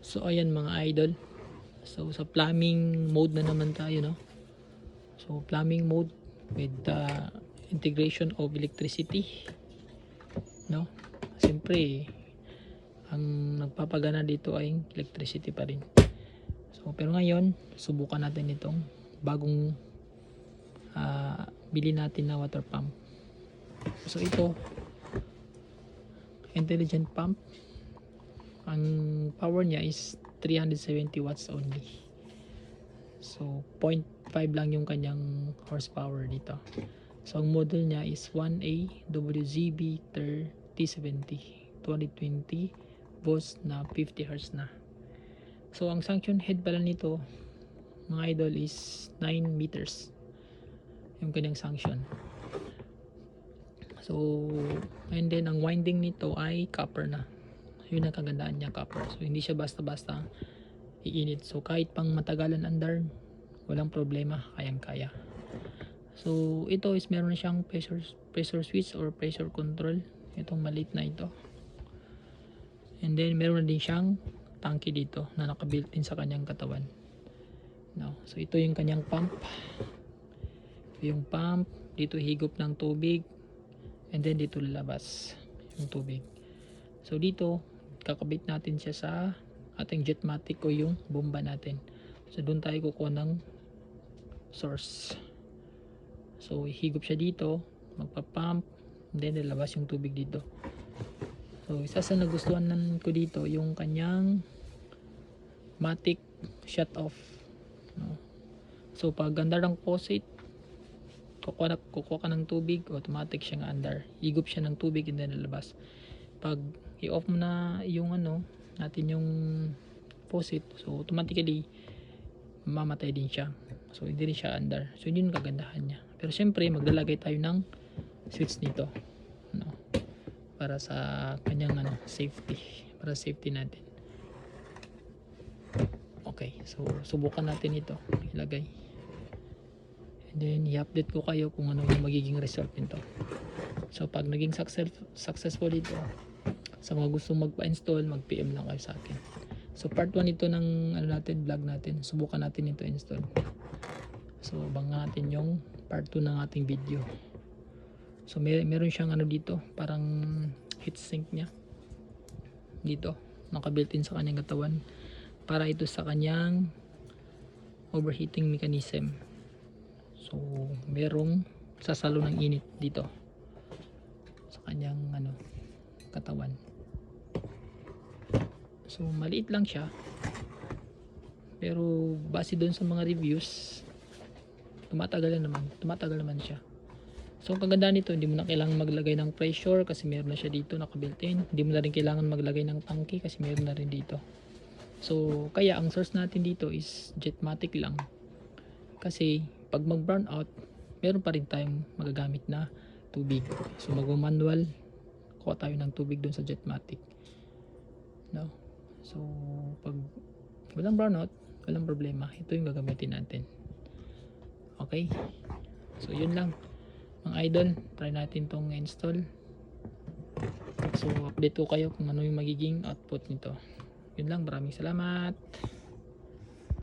So ayan mga idol. So sa plumbing mode na naman tayo, no. So plumbing mode with the integration of electricity, no. Siyempre ang nagpapagana dito ay electricity pa rin. So pero ngayon subukan natin itong bagong bili natin na water pump. So ito intelligent pump. Ang power niya is 370 watts only. So 0.5 lang yung kanyang horsepower dito. So ang model niya is 1A WZB 3070 2020 volts na 50 Hz na. So ang suction head pala nito mga idol is 9 meters yung kanyang sanction. So and then ang winding nito ay copper na. Yun ang kagandaan niya, copper. So hindi siya basta-basta iinit. So kahit pang matagalan andar, walang problema, kayang-kaya. So ito is meron siyang pressure switch or pressure control. Itong maliit na ito. And then meron din siyang tangke dito na naka-built in sa kanyang katawan. No. So ito yung kanyang pump. Ito yung pump, dito higop ng tubig, and then dito lalabas yung tubig. So dito kakabit natin siya sa ating jetmatic o yung bomba natin. So doon tayo kukuha ng source. So higop siya dito, magpa-pump, then lalabas yung tubig dito. So isa sa nagustuhan ko dito yung kanyang matic shut off, no? So pag andar ng faucet, kukuha ka ng tubig, automatic siyang andar, higop siya ng tubig and then lalabas. Pag i-off mo na yung natin yung faucet, so automatically mamatay din siya. So hindi rin siya andar. So yun yung kagandahan niya. Pero syempre maglalagay tayo ng switch nito, no? Para sa kanyang safety, para safety natin. Okay, so subukan natin ito ilagay. And then i-update ko kayo kung ano yung magiging result nito. So pag naging successful ito, sa mga gustong magpa-install, mag-PM lang kayo sa akin. So part 1 ito ng vlog natin. Subukan natin ito install. So abangan natin yung part 2 ng ating video. So meron siyang dito, parang heatsink niya. Dito, naka-built in sa kanyang katawan para ito sa kanyang overheating mechanism. So merong sasalo ng init dito sa kanyang katawan. So maliit lang siya, pero base doon sa mga reviews, tumatagal naman siya. So ang kagandahan nito, hindi mo na kailangan maglagay ng pressure kasi meron na siya dito naka-built-in. Hindi mo na rin kailangan maglagay ng tangke kasi meron na rin dito. So kaya ang source natin dito is jetmatic lang. Kasi pag mag-burn out, meron pa rin tayong magagamit na tubig. So mag-manual, kuha tayo ng tubig doon sa jetmatic. No? So pag walang brownout, walang problema. Ito yung gagamitin natin. Okay? So yun lang. Mga idol, try natin tong install. So update ko kayo kung ano yung magiging output nito. Yun lang, maraming salamat.